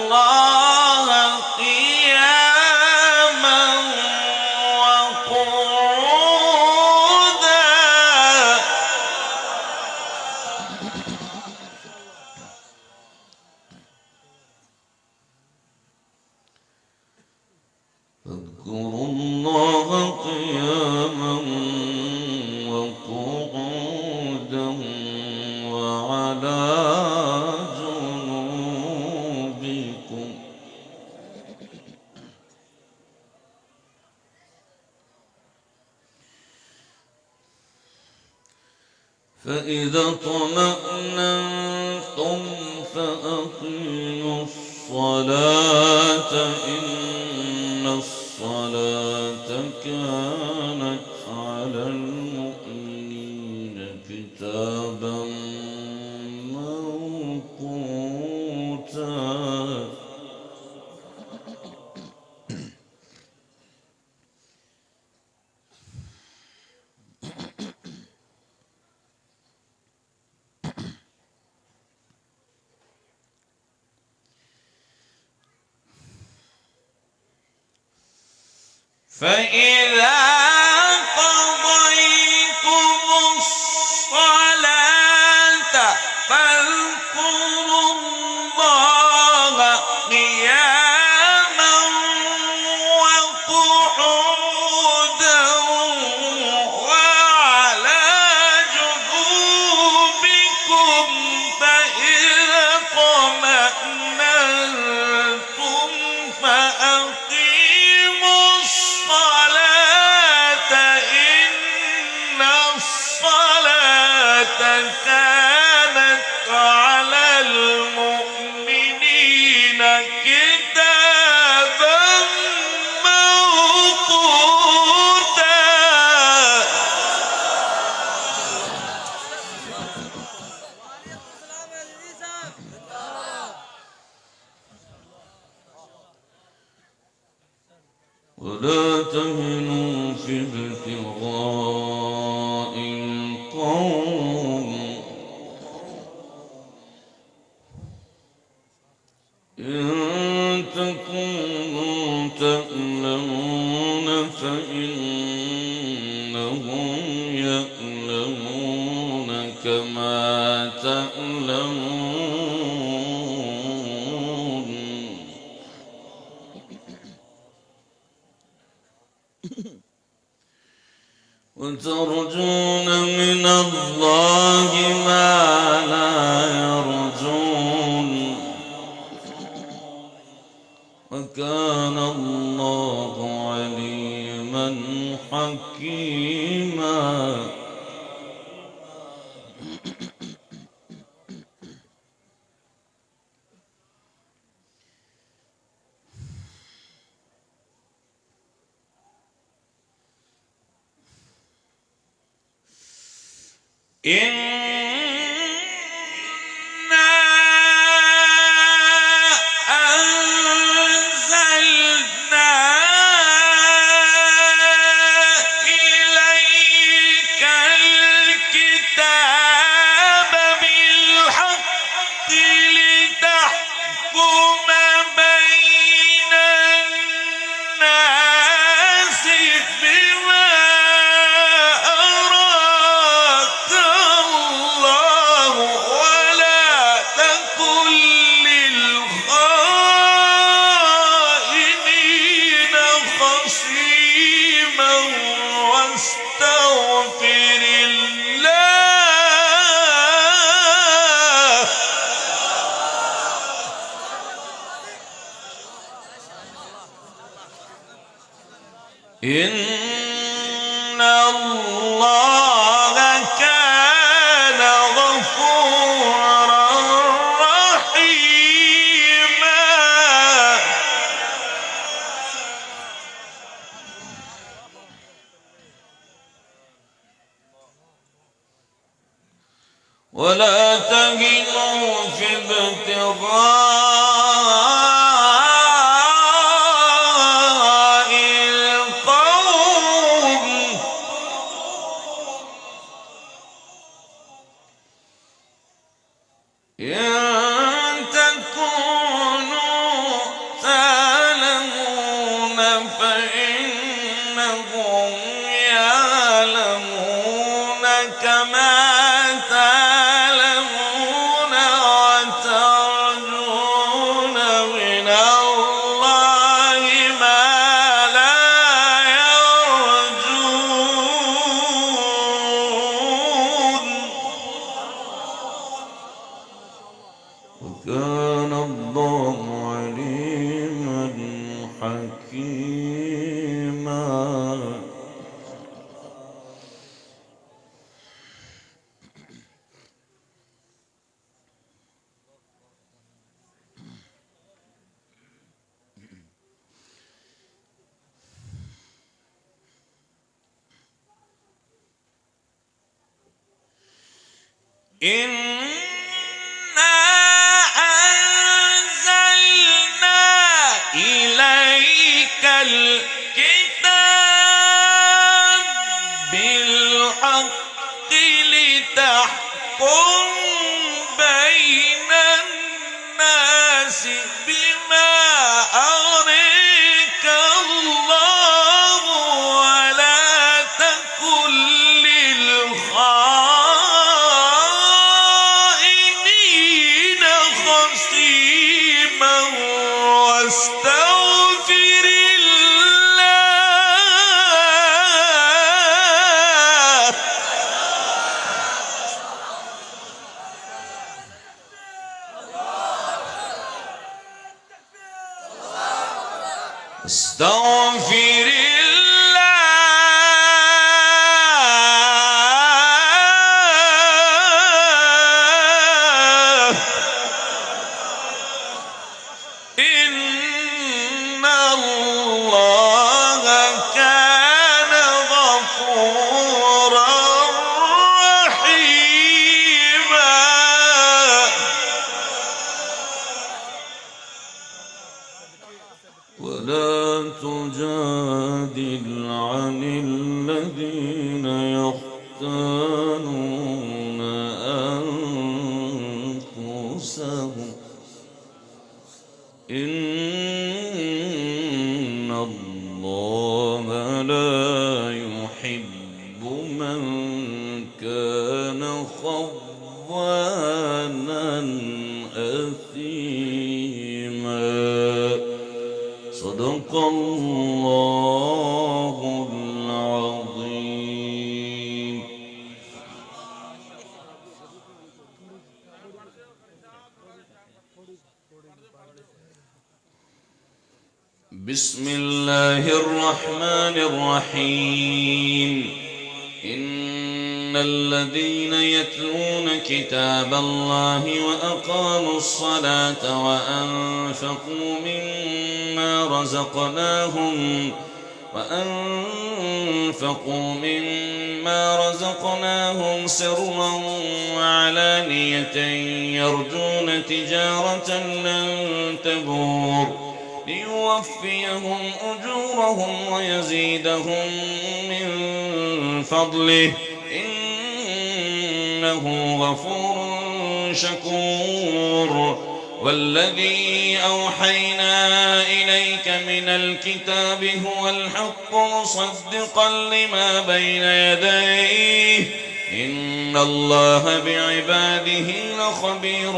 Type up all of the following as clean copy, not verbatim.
الله قياما وقعودا فاذكروا الله قياما وقعودا وعلى جنوبكم فإذا اطمأننتم فأقيموا الصلاة إن الصلاة كانت على المؤمنين كتابا موقوتا فإذا قضيتم الصلاة فاذكروا الله قياما وقعودا وعلى جنوبكم فإذا اطمأننتم فأقيموا الصلاة إن الصلاة كانت على المؤمنين كتابا موقوتا ولا تهنوا في ابتغاء القوم إن تكونوا تألمون فإنهم يألمون كما تألمون وترجون من الله ما لا يرجون وكان الله عليما حكيما إنا أنزلنا إليك الكتاب بالحق لتحكم بين الناس بما أراك الله ولا تكن للخائنين خصيما واستغفر الله إن الله كان غفورا رحيما ولا تهنوا في ابتغاء القوم إن وكان الله عليما حكيما. إنا أنزلنا إليك الكتاب بالحق لتحكم بين الناس بما أريك الله ولا تكن للخائنين خصيما واستغفر الله. استغفر الله إن الله كان غفورا رحيما. ولا تجادل عن الذين يختانون أنفسهم إن الله لا يحب من كان خوانا أثيما. صدق الله العظيم. بسم الله الرحمن الرحيم. إن الذين يتلون كتاب الله وأقاموا الصلاة وأنفقوا مما رزقناهم سرا وعلانية يرجون تجارة لن تبور ليوفيهم أجورهم ويزيدهم من فضله إنه غفور شكور. والذي أوحينا إليك من الكتاب هو الحق مصدقا لما بين يديه إن الله بعباده لخبير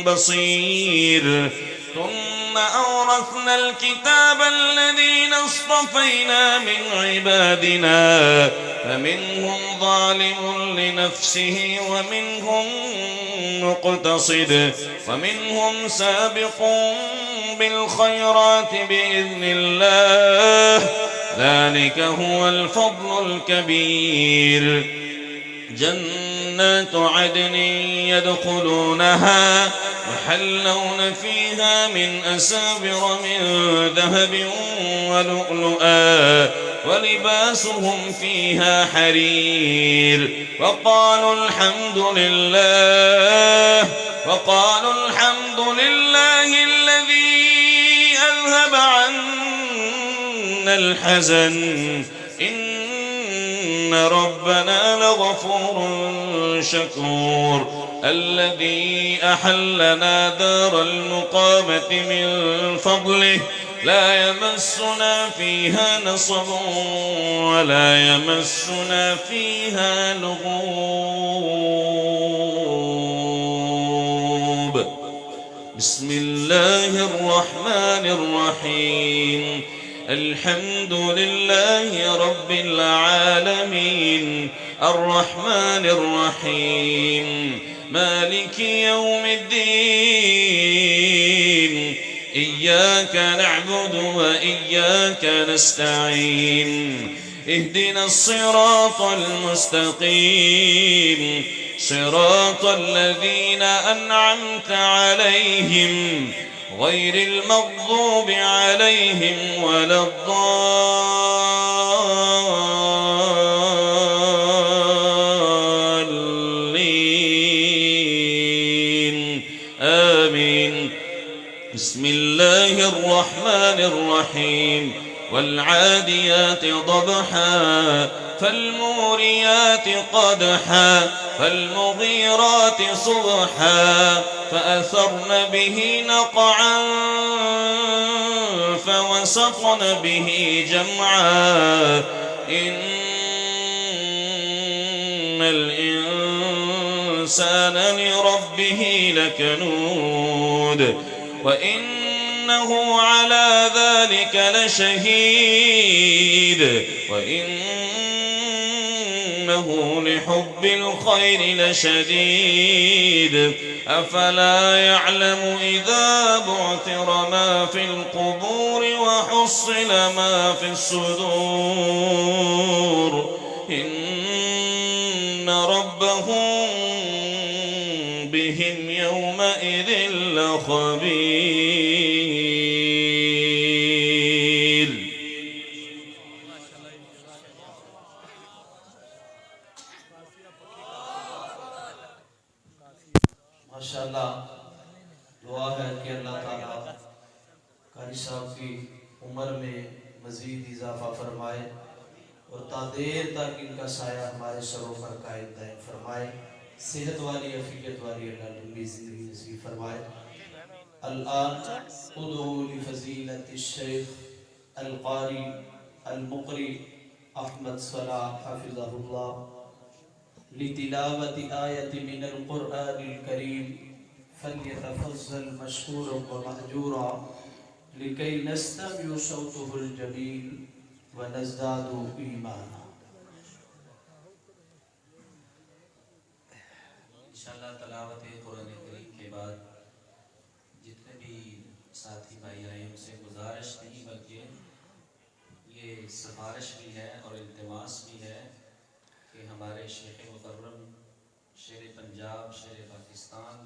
بصير. ثم أورثنا الكتاب الذين اصطفينا من عبادنا فمنهم ظالم لنفسه ومنهم مقتصد ومنهم سابق بالخيرات بإذن الله ذلك هو الفضل الكبير. جنات عدن يدخلونها يحلون فيها من أساور من ذهب ولؤلؤا ولباسهم فيها حرير. وقالوا الحمد لله الذي أذهب عنا الحزن إن ربنا لغفور شكور. الذي أحلنا دار المقامة من فضله لا يمسنا فيها نصب ولا يمسنا فيها لغوب. بسم الله الرحمن الرحيم. الحمد لله رب العالمين الرحمن الرحيم مالك يوم الدين إياك نعبد وإياك نستعين اهدنا الصراط المستقيم صراط الذين أنعمت عليهم غير المغضوب عليهم ولا الضالين آمين. بسم الله الرحمن الرحيم والعاديات ضبحا فالموريات قدحا فالمغيرات صبحا فأثرن به نقعا فوسطن به جمعا إن الإنسان لربه لكنود وإنه على ذلك لشهيد وإنه لحب الخير لشديد أفلا يعلم إذا بعثر ما في القبور وحصل ما في الصدور إن ربهم بهم يومئذ لخبير. माशाअल्लाह दुआ है कि अल्लाह ताला कारी साहब की उम्र में मज़ीद इजाफा फरमाए और तादेर तक इनका साया हमारे सरों पर कायम दायम फरमाए, सेहत वाली अफियत वाली अल्लाह लंबी ज़िंदगी नसीब फरमाए। अल-आन उदू लिफ़ज़ीलति शेख अल-क़ारी अल-मुक़री अहमद सलाह हफ़िज़हुल्लाह लितिलावति आयति मिनल क़ुरआनिल करीम फ़ल्यतफ़ज़्ज़ल मशकूरन व महजूरा लिकई नस्तमिउ सौतुहुल जमील व नज़दादु ईमाना। इंशाअल्लाह तलावत कुरान करीम के बाद जितने भी साथी भाई आए उनसे गुजारिश नहीं बल्कि ये सिफारिश भी है और इल्तिमास भी है कि हमारे शेख मुकर्रम शेर पंजाब शेर पाकिस्तान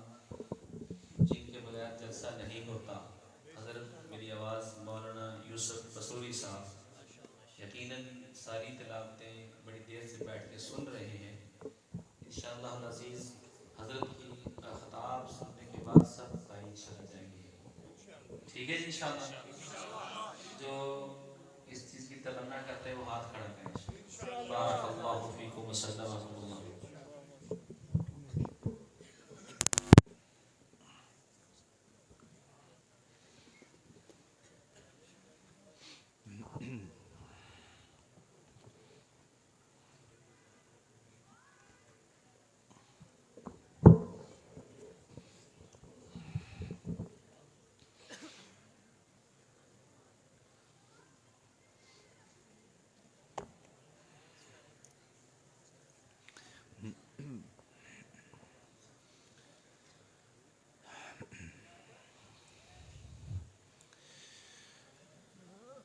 जिनके बगैर जलसा नहीं होता, हज़रत मेरी आवाज़ मौलाना यूसुफ बसूरी साहब यकीनन सारी तिलावतें बड़ी देर से बैठ के सुन रहे हैं। इंशाअल्लाह अज़ीज़ हज़रत की ख़िताब सुनने के बाद सब भाई चले जाएंगे। ठीक है जी इंशाअल्लाह। जो इस चीज़ की तमन्ना करते हैं वो हाथ खड़ा करें। बारकल्लाहु फीकुम व सल्लल्लाहु।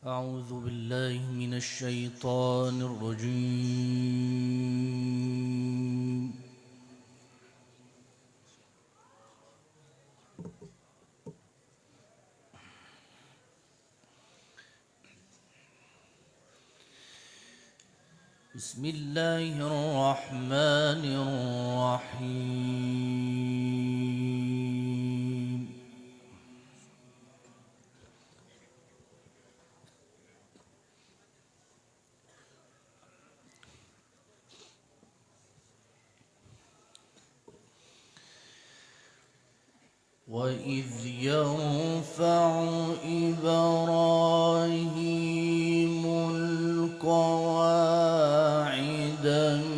أعوذ بالله من الشيطان الرجيم. بسم الله الرحمن الرحيم. وإذ يرفع إبراهيم القواعد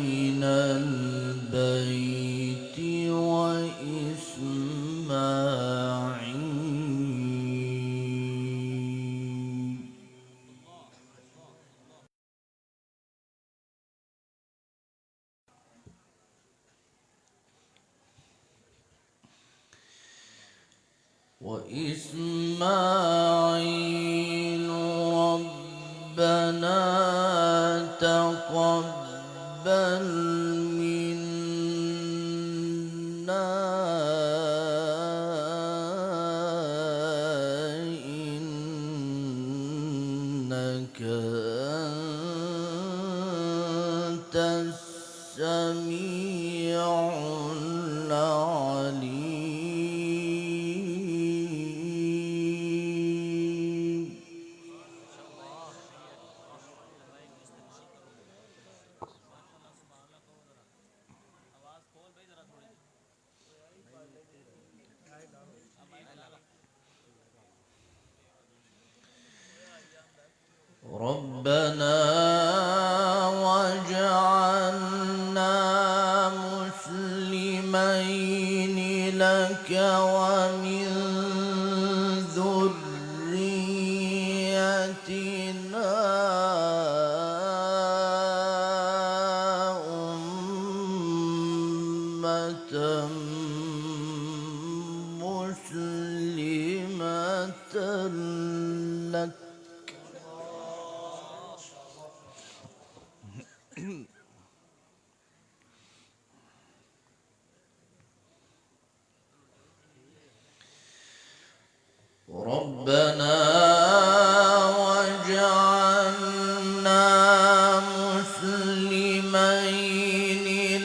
من البيت وإسماعيل وإسماعيل ربنا تقبل منا إنك أنت السميع العليم. ربنا واجعلنا مسلمين لك ومن ذريتنا أمة مسلمة لك ربنا واجعلنا مسلمين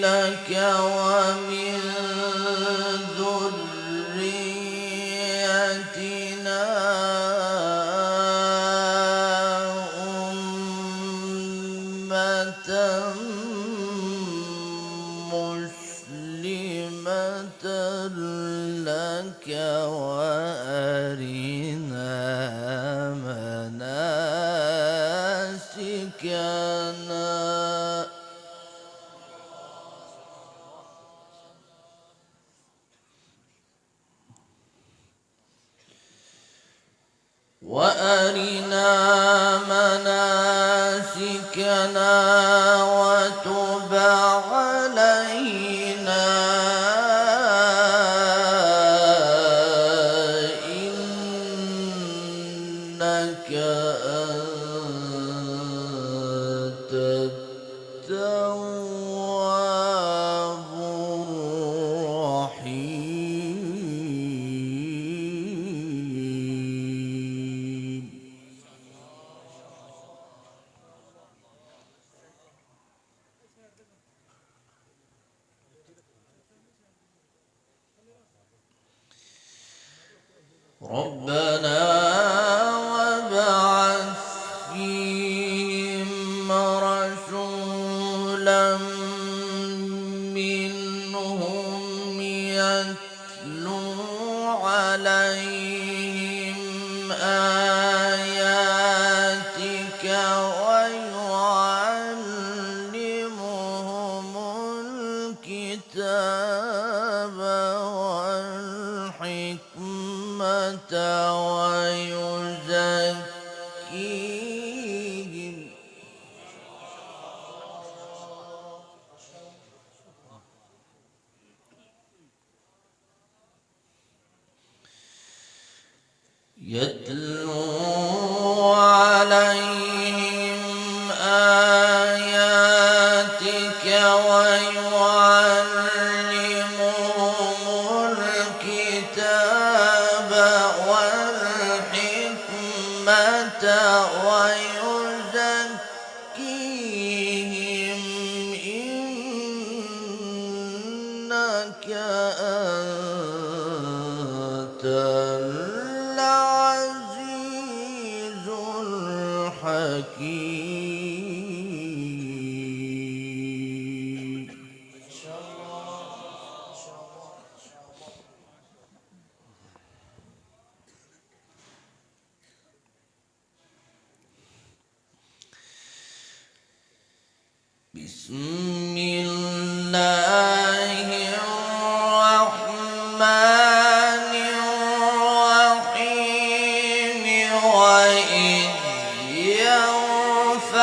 لك ومن ذريتنا أمة مسلمة لك وأرنا مناسكنا وتب علينا إنك أنت التواب الرحيم. ربنا وابعث فيهم رسولا منهم يتلو عليهم آياتك ويعلمهم الكتاب والحكمة ويزكيهم يتلو عليهم آياتك ويعلمهم الكتاب والحكمة ويزكيهم إنك أنت العزيز الحكيم. بسم الله الرحمن الرحيم وإذ يرفع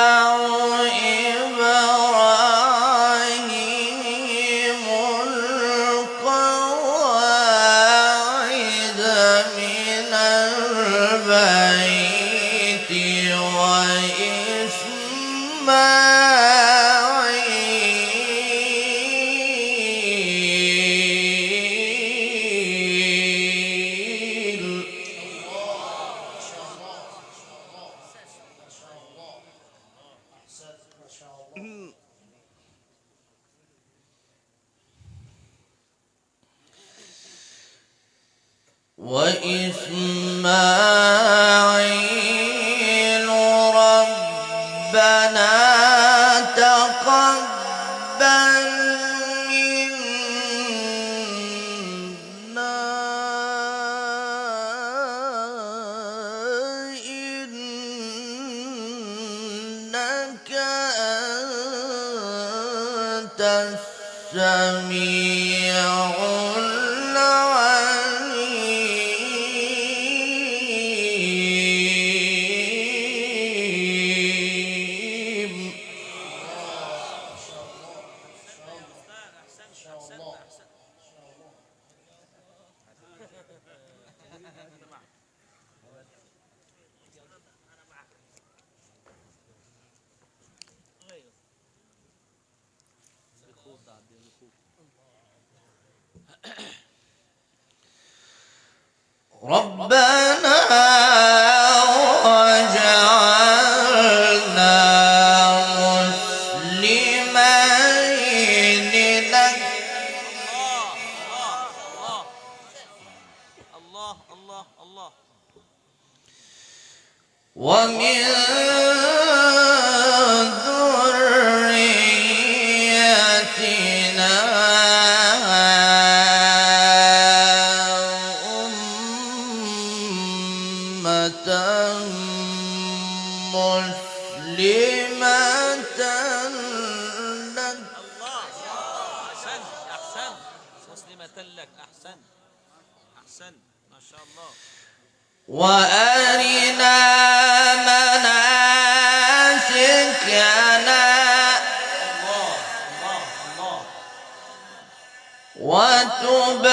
وإسماعيل ربنا تقبل منا إنك أنت السميع العليم. ربنا وجعلنا مسلمين لك ومن ذريتنا أمة مسلمة لك أحسنت أحسنت مسلمة لك أحسنت أحسنت ما شاء الله. وأرنا مناسكنا وتب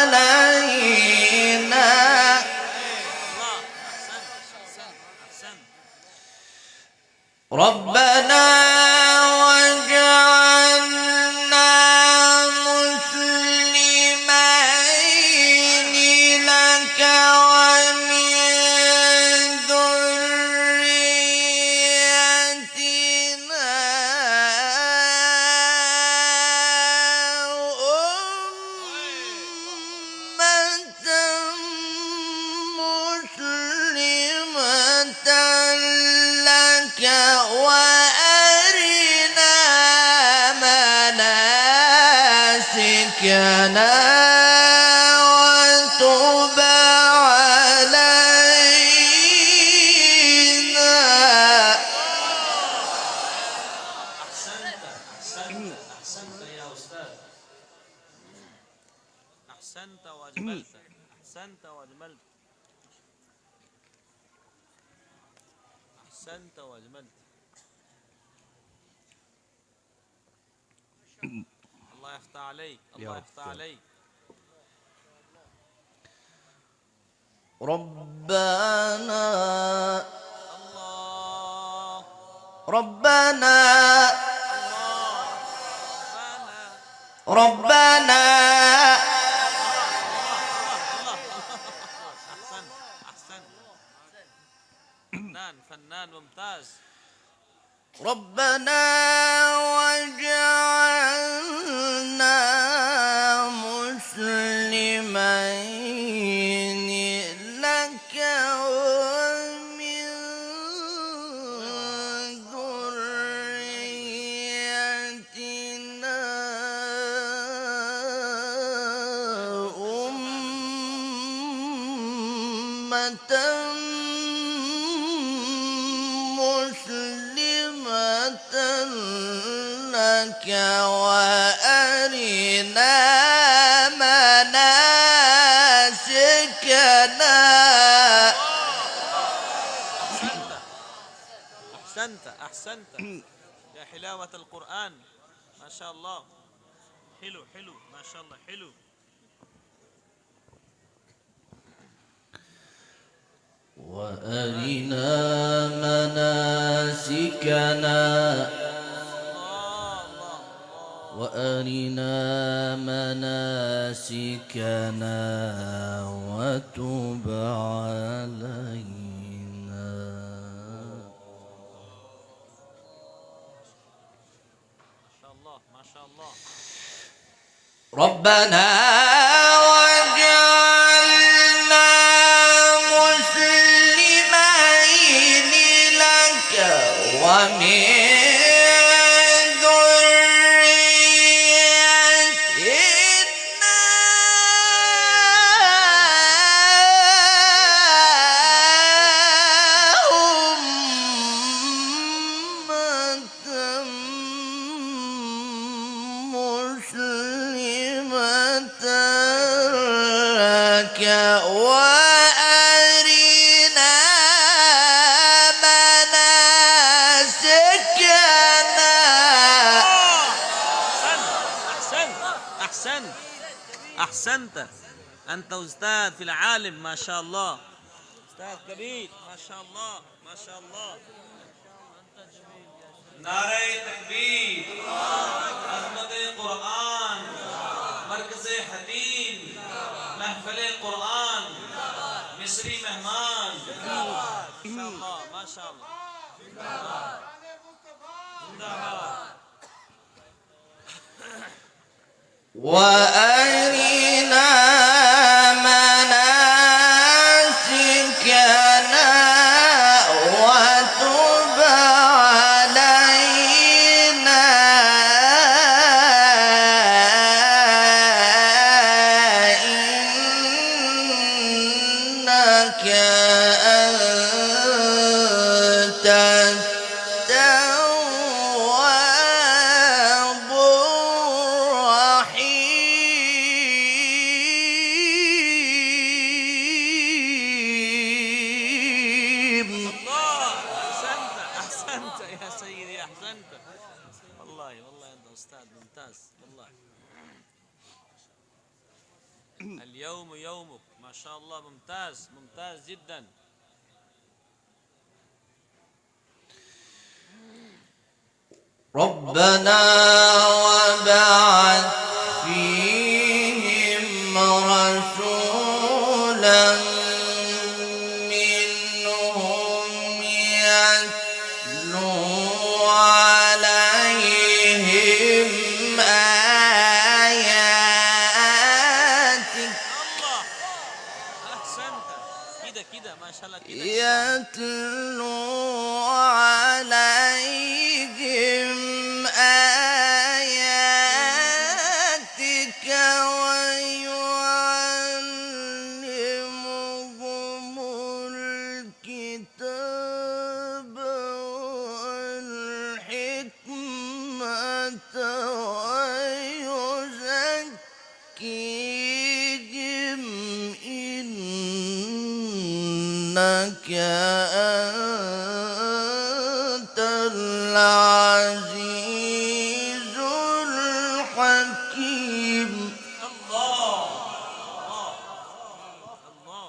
علينا ربنا وجعلنا مسلمين لك ومن ذريتنا أمة مسلمة لك وأرنا مناسكنا وتب علينا. أحسنت يا أستاذ. أحسنت وأجملت أحسنت وأجملت أحسنت وأجملت. الله يفتح عليك الله يفتح عليك. ربنا الله ربنا ربنا ربنا أحسنت أحسنت. فنان فنان ممتاز. ربنا وجعلنا مسلمين لك ومن ذريتنا أمة مسلمة لك وأرنا مناسكنا. أحسنت أحسنت. يا حلاوة القرآن ما شاء الله. حلو حلو ما شاء الله حلو. وأرنا مناسكنا وأرنا مناسكنا وتب علينا. ما شاء الله ما شاء الله. ربنا وجعلنا أحسنت. أنت أستاذ في العالم ما شاء الله، أستاذ كبير ما شاء الله ما شاء الله. नारे तकबीर, अज़मत कुरान, मरकज़ हदीन, महफ़िल कुरान, मिस्री मेहमान। ما شاء الله ما شاء الله. وأرنا مناسكنا وتب علينا إنك أنت التواب الرحيم. الله أحسنت أحسنت يا سيدي أحسنت. والله والله أنت أستاذ ممتاز والله. اليوم يومك ما شاء الله، ممتاز ممتاز جدا. ربنا وبعث فيهم رسولا منهم يتلو عليهم آياتك الله أحسنت. كده كده ما شاء الله كده. يتلو عليهم آياتك ويعلمهم الكتاب والحكمة ويزكيهم إنك أنت العزيز الحكيم. الله الله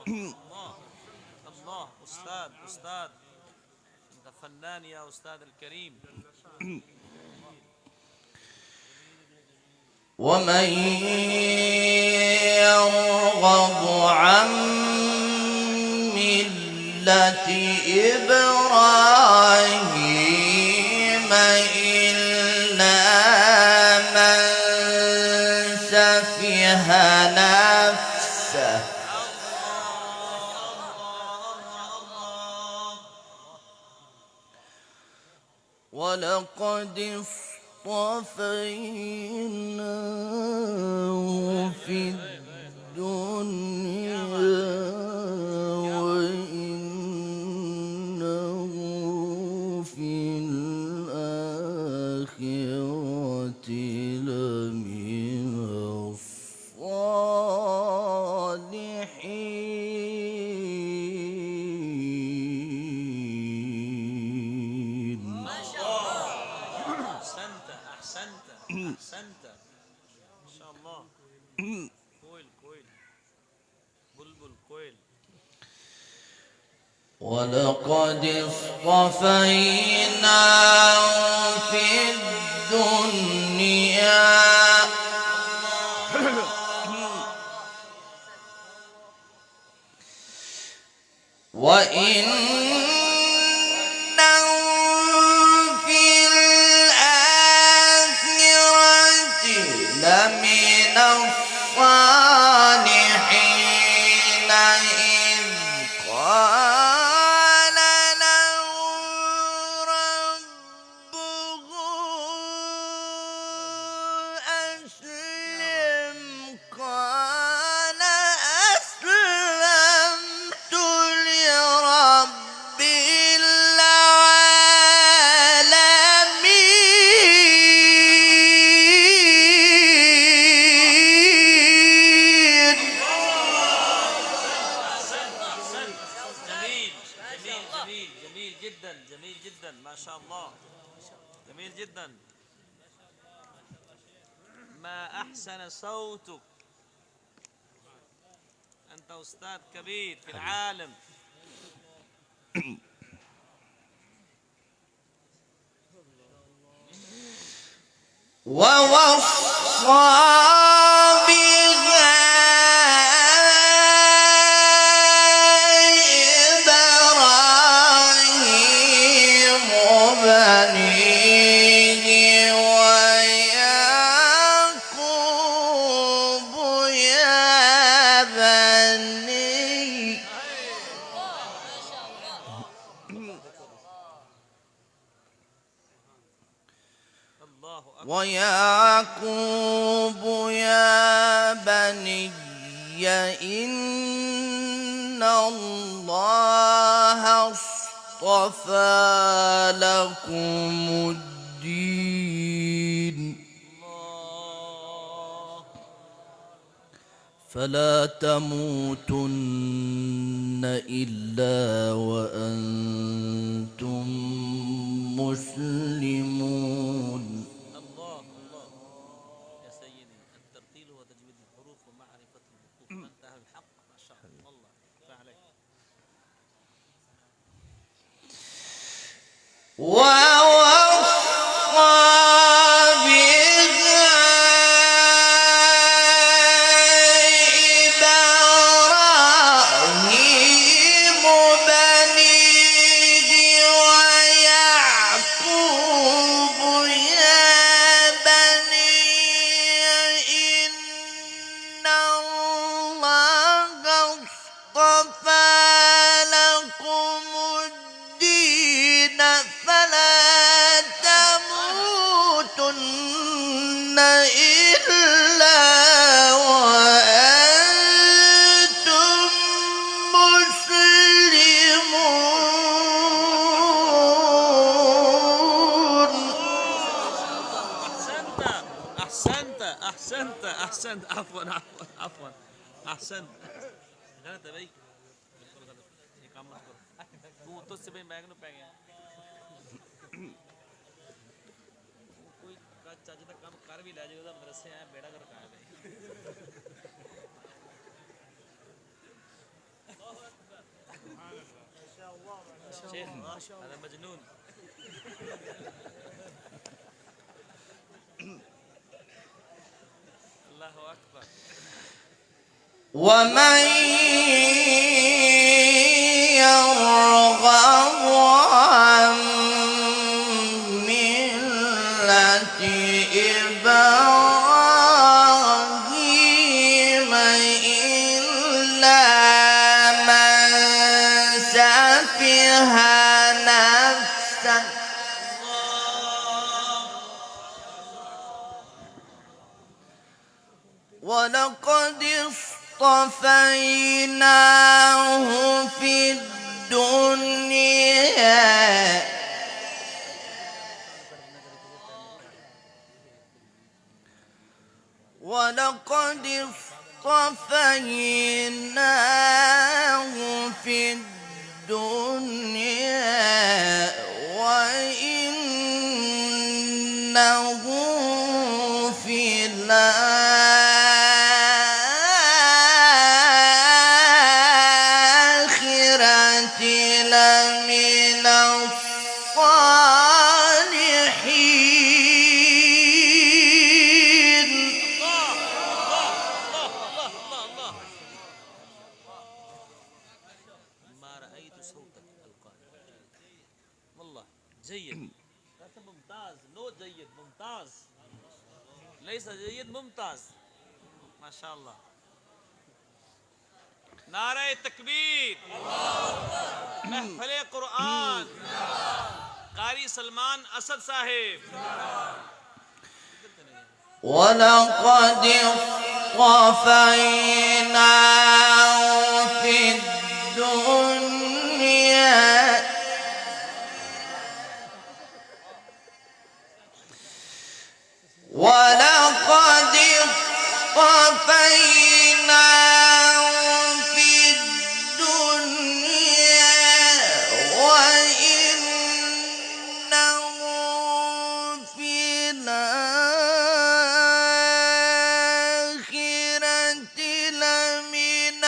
الله. أستاذ أستاذ أنت فنان يا أستاذ الكريم. ومن يرغب عن ملة إبراهيم إلا من سفه نفسه ولقد اصطفيناه في الدنيا وإنه في الآخرة لمن الصالحين. أحسنت أحسنت أحسنت ما شاء الله. كويل كويل بلبل كويل. ولقد اصطفيناه في الدنيا وإنه في الآخرة لمن الصالحين إذ قال له ربه أسلم قال أسلمت لرب العالمين. أحسنت جميل جميل جميل جميل جدا جميل جدا ما شاء الله. جميل جدا. ما أحسن صوتك أنت أستاذ كبير في العالم. ووصى بها إبراهيم بنيه ويعقوب يا بني الله أكبر. ويعقوب يا بني إن الله اصطفى لكم الدين الله. فلا تموتن إلا وأنتم مسلمون. الله الله يا سيدي، الترتيل وتجويد الحروف ومعرفة الوقوف وانتهى الحق. ما شاء الله، الله عليك. ووصى بها إبراهيم بنيه ويعقوب يا بني إن الله اصطفى لكم الدين فلا تموتن إلا وأنتم مسلمون. أحسنت أحسنت أحسنت أحسنت. عفوا عفوا عفوا. أحسنت. غلط है भाई, बिल्कुल गलत. ये काम मत करो. तू तो से भाई बैग न पै गया. कोई चाचा तक काम कर भी ले जाएगा मदरसे आया बेड़ा कर रखा है भाई. शेख هذا مجنون. الله أكبر. ومن يرغب عن ملة إبراهيم إلا من سفه نفسه ولقد اصطفيناه في الدنيا ولقد اصطفيناه في الدنيا وإنه في الآخرة لمن الصالحين. ما رأيت صوتك القادم. والله جيد. ممتاز. نو جيد ممتاز. ليس جيد ممتاز. ما شاء الله. नारे तकबीर. महफिल कुरान कारी सलमान असद साहिब. ولقد اصطفيناه في الدنيا ولقد اصطفيناه في الدنيا وإنه في الآخرة لمن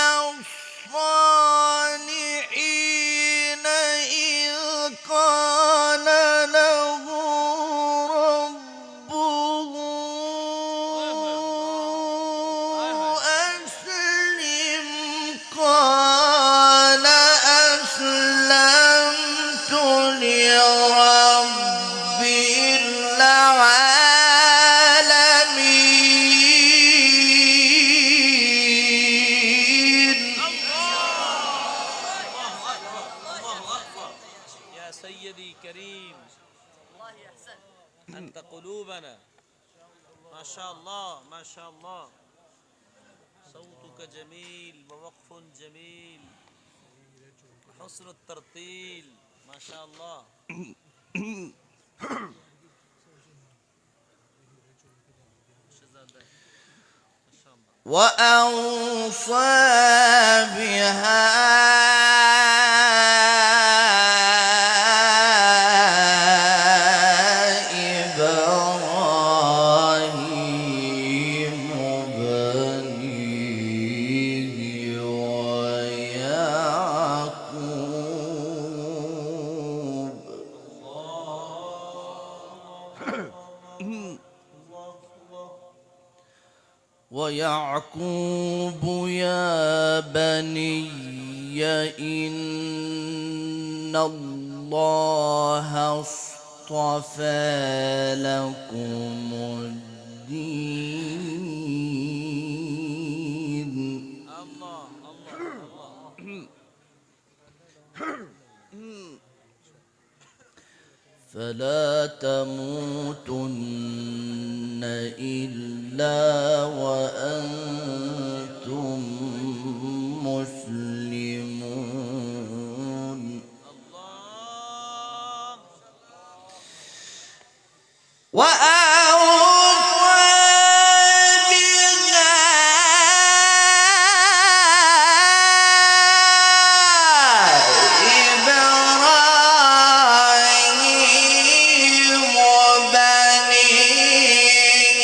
سيدي كريم أنت قلوبنا. ما شاء الله ما شاء الله، صوتك جميل ووقف جميل وحسن الترتيل ما شاء الله. وأوصى بها إبراهيم بنيه ويعقوب يا بني إن الله اصطفى لكم الدين الله فلا تموتن إلا وأنتم مسلمون. الله وأوصى بها إبراهيم بنيه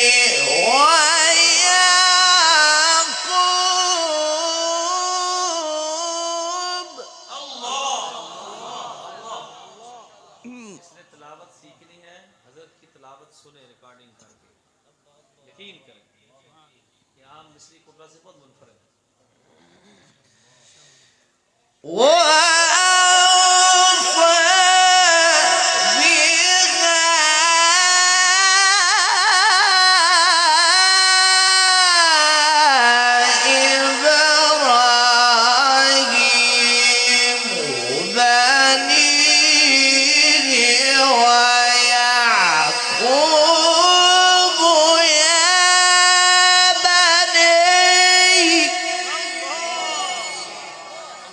ويعقوب. जिसने तिलावत सीखनी है हजरत की तिलावत सुने रिकॉर्डिंग करके, यकीन करें कि आम मिस्री कुबरा से बहुत मुनफरद है।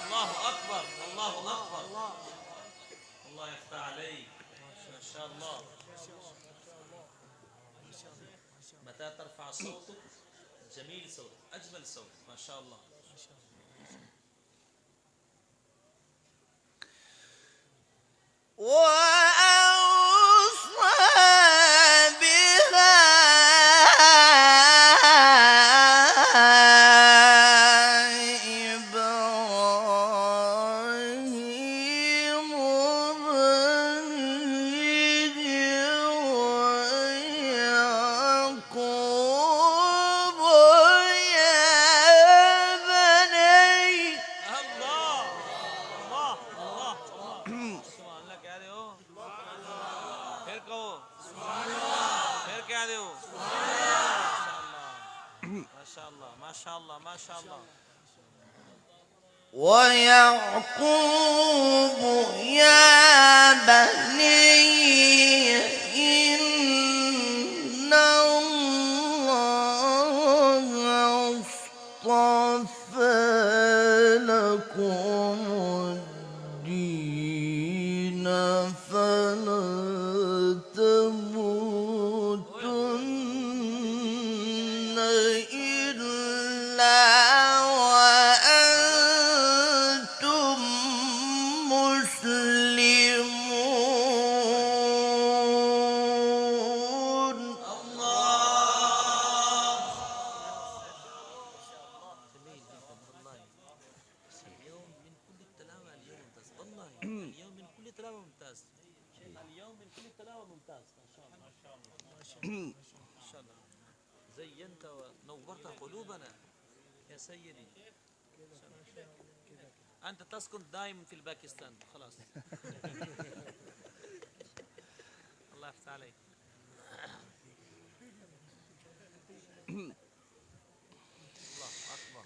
الله أكبر الله أكبر الله يفتح عليك ما شاء الله. متى ترفع صوتك جميل صوت أجمل صوت ما شاء الله. وأوصى بها إبراهيم بنيه ويعقوب يا بني. الله الله الله सुभान अल्लाह कह रहे हो, फिर कहो फिर कह रहे हो माशाअल्लाह माशाअल्लाह माशाअल्लाह. ويعقوب يا بني إن الله اصطفى لكم الدين فلا تموتن إلا وأنتم مسلمون. اليوم من كل التلاوة اليوم ممتاز والله. اليوم من كل التلاوة ممتاز. اليوم من كل التلاوة ممتاز ما شاء الله ما شاء الله ما شاء الله. زينت ونورت قلوبنا يا سيدي. أنت تسكن دائما في الباكستان خلاص. الله يفتح عليك. الله أكبر.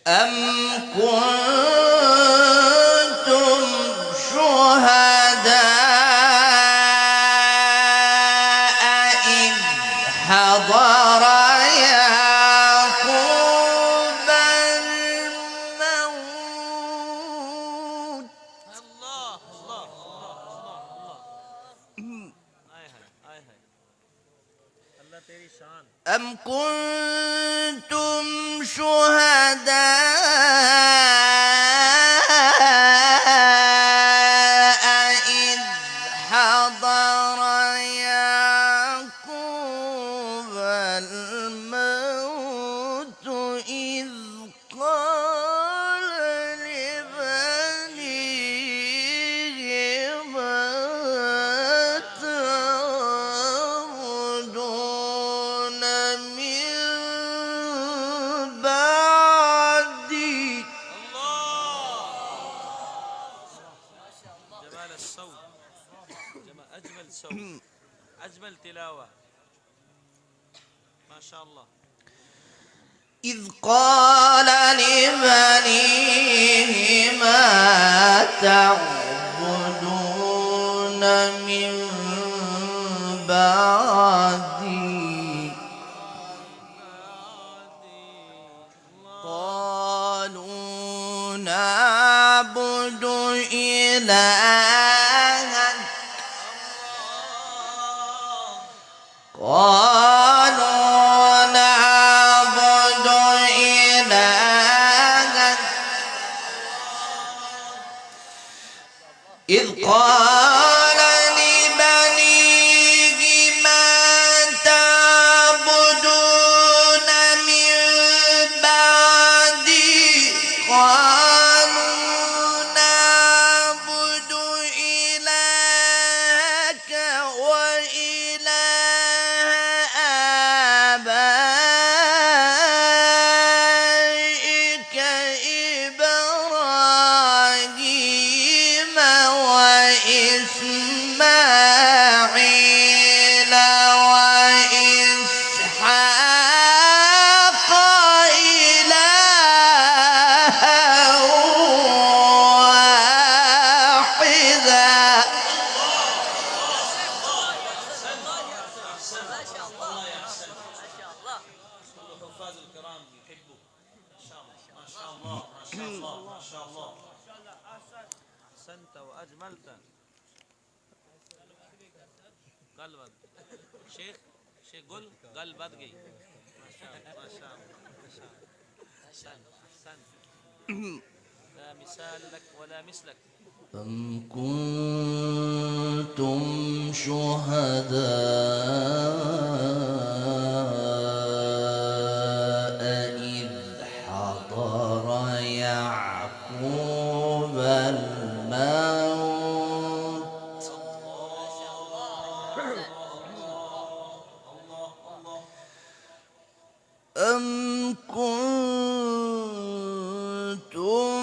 أم كنتم شهداء तेरी शान أم كنتم شهداء إذ حضر يعقوب الموت إذ قال لبنيه ما تعبدون من بعدي جمال الصوت أجمل صوت أجمل تلاوة ما شاء الله إذ قال لبنيه ما تعبدون من بعدي قالوا نعبد إلهك قالوا نعبد إلهك إذ قال لبنيه ما تعبدون من بعدي قالوا نعبد إلهك وإله آبائك إبراهيم وإسماعيل وإسحاق إلها واحدا الحفاظ الكرام يحبوا ما شاء الله ما شاء الله ما شاء الله ما شاء الله أحسنت وأجملت قلبك شيخ قل قلبك جي ما شاء الله ما شاء الله ما شاء الله أحسنت أحسنت لا مثال لك ولا مثلك أم كنتم شهداء إذ حضر يعقوب الموت أم كنتم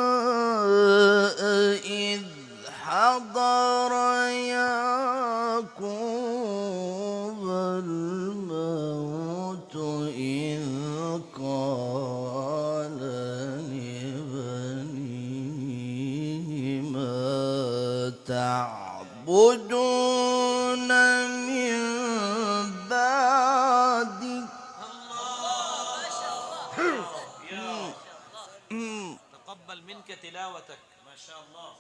شهداء إذ حضر يعقوب الموت إذ قال لبنيه ما تعبدون من بعدي تقبل منك تلاوتك ما شاء الله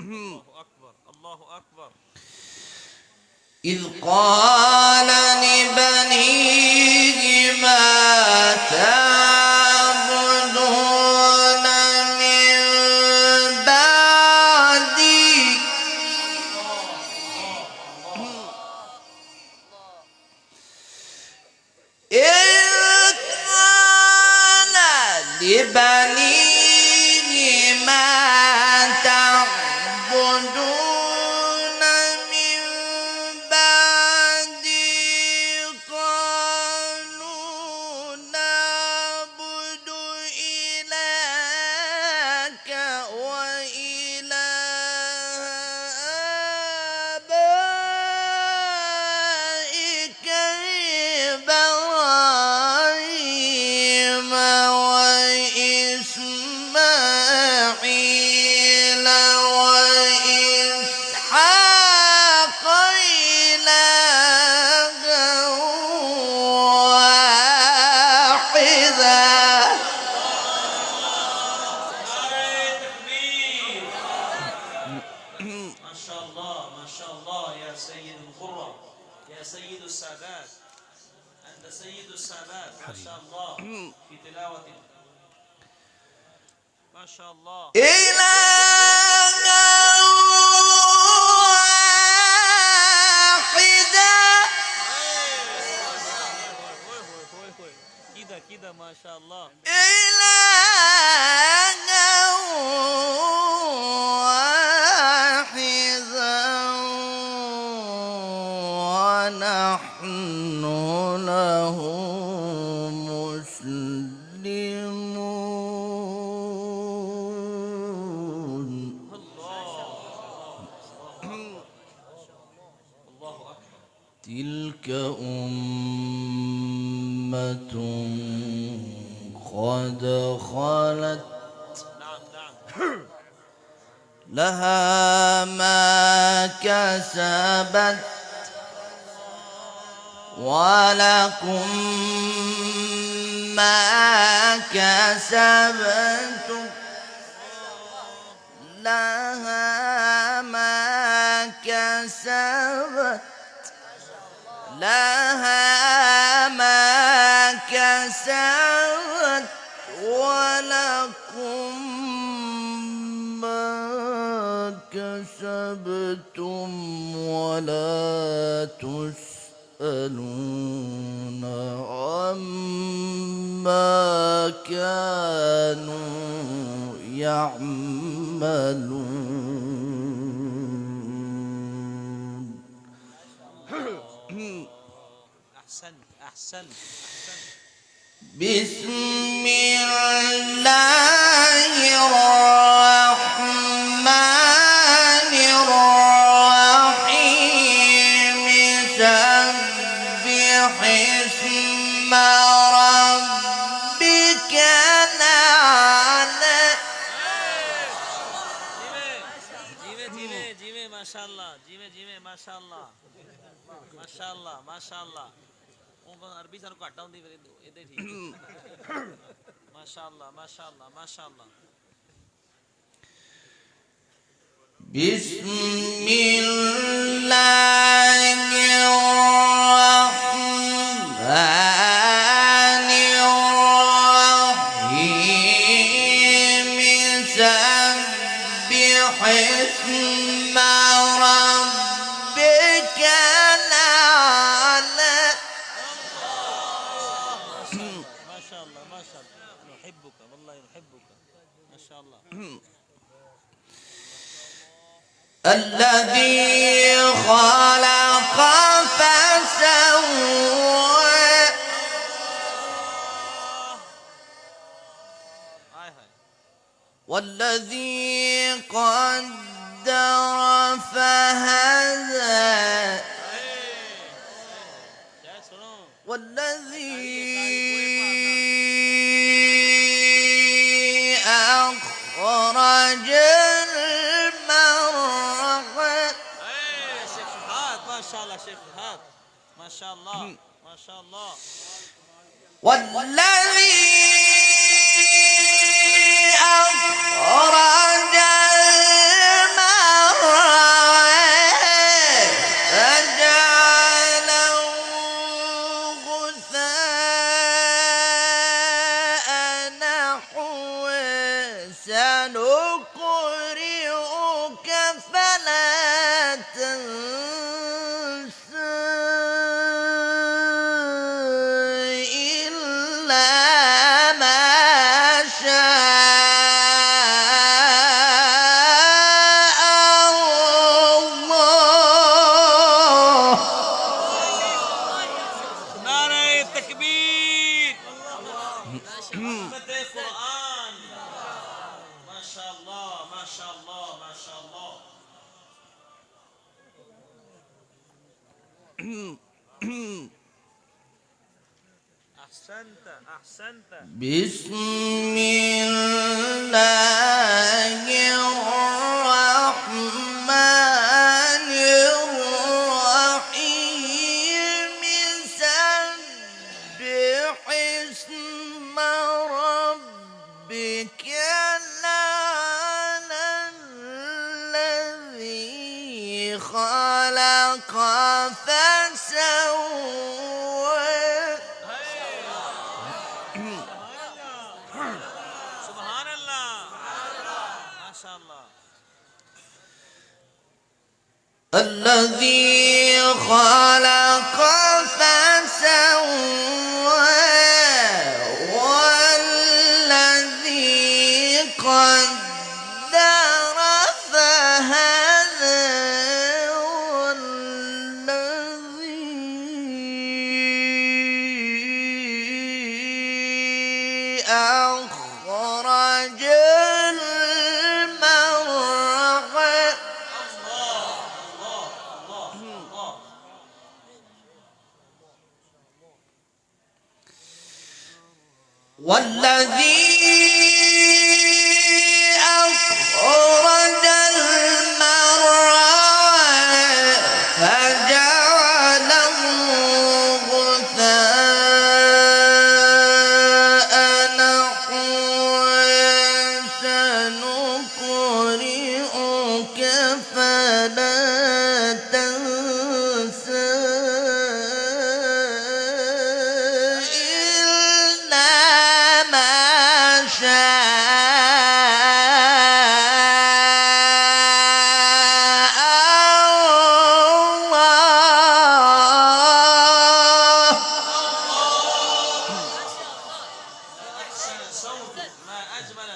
الله أكبر الله أكبر إذ قال لبنيه ما تعبدون من بعدي إذ قال لبنيه ما تعبدون من بعدي قالوا نعبد إلهك وإله آبائك إبراهيم وإسماعيل سيد السادات ما شاء الله في تلاوة ما شاء الله. كده كده ما شاء الله. ونحن له مسلمون. الله أكبر. تلك أمة قد خلت نعم نعم. لها ما كسبت ولكم ما كسبتم. لها ما كسبت لها ما كسبت ولكم ما كسبتم ولا تسألون عما كانوا يعملون. أحسنت أحسنت. بسم الله الرحمن الرحيم. سبح اسم ربك الأعلى. جيمي جيمي ما شاء الله. جيمي ما شاء الله ما شاء الله ما شاء الله. अरबी सर को हटाऊं दी फिर इधर ठीक माशाल्लाह माशाल्लाह माशाल्लाह. بسم الله الرحمن الرحيم. سبح اسم ربك الأعلى. ما شاء الله ما شاء الله. نحبك والله نحبك ما شاء الله. الذي خلق فسوى والذي قدر فهدى والذي أخرج المرعى. شيخ فهد ما شاء الله. شيخ فهد ما شاء الله ما شاء الله. والذي أخرج المرعى فجعله غثاء نحوه. سنقرئك فلا تنسى إلا ما شاء الله. نعرہ تکبیر. فتح قرآن ما شاء الله ما شاء الله ما شاء الله. أحسنت أحسنت. بسم الله الرحمن الرحيم. سبح اسم ربك الأعلى. الذي خلق فسوى सुभान अल्लाह माशाअल्लाह الذي خلق فسوى والذي قدر فهدى والذي أخرج المرعى والذي أخرج المرعى فجعله غثاء نحوا سنقرئك فلا تنسى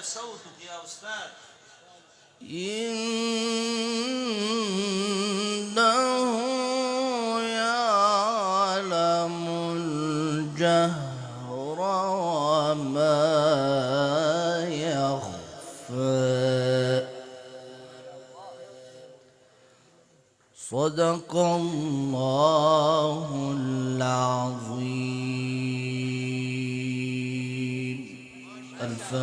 صوتك يا أستاذ إنه يعلم الجهر وما يخفى صدق الله العظيم. الفاتحة.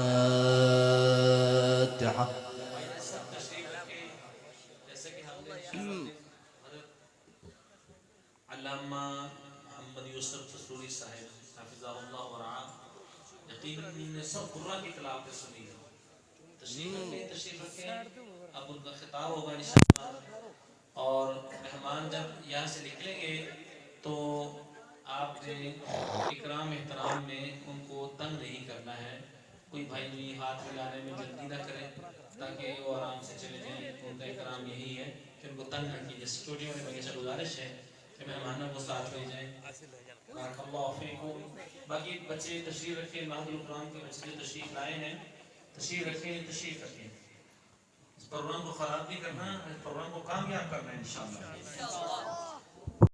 जैसे कि हमने अल्लामा मोहम्मद यूसुफ फसूरी साहिब हफिज़हुल्लाह व रआ यकीनन सब कुर्रा की तिलावत सुनी है। तशरीफ रखें अब उनका खिताब होगा इंशाअल्लाह और मेहमान जब यहाँ से निकलेंगे तो आपने इकराम एहतराम में उनको तंग नहीं करना है। कोई भाई भी हाथ मिलाने में जल्दी ना करें ताकि वो आराम से चले जाएं। उनका इकराम यही है कि उनको तंग न कीजिए। सिक्योरिटी वाले भैया से गुजारिश है कि मेहमानों को साथ ले जाएं। बाकी बच्चे तशरीफ रखें, महफिल कुरान के बच्चे जो तशरीफ लाए हैं तशरीफ रखें। इस प्रोग्राम को ख़राब नहीं करना, इस प्रोग्राम को कामयाब करना है इंशाअल्लाह।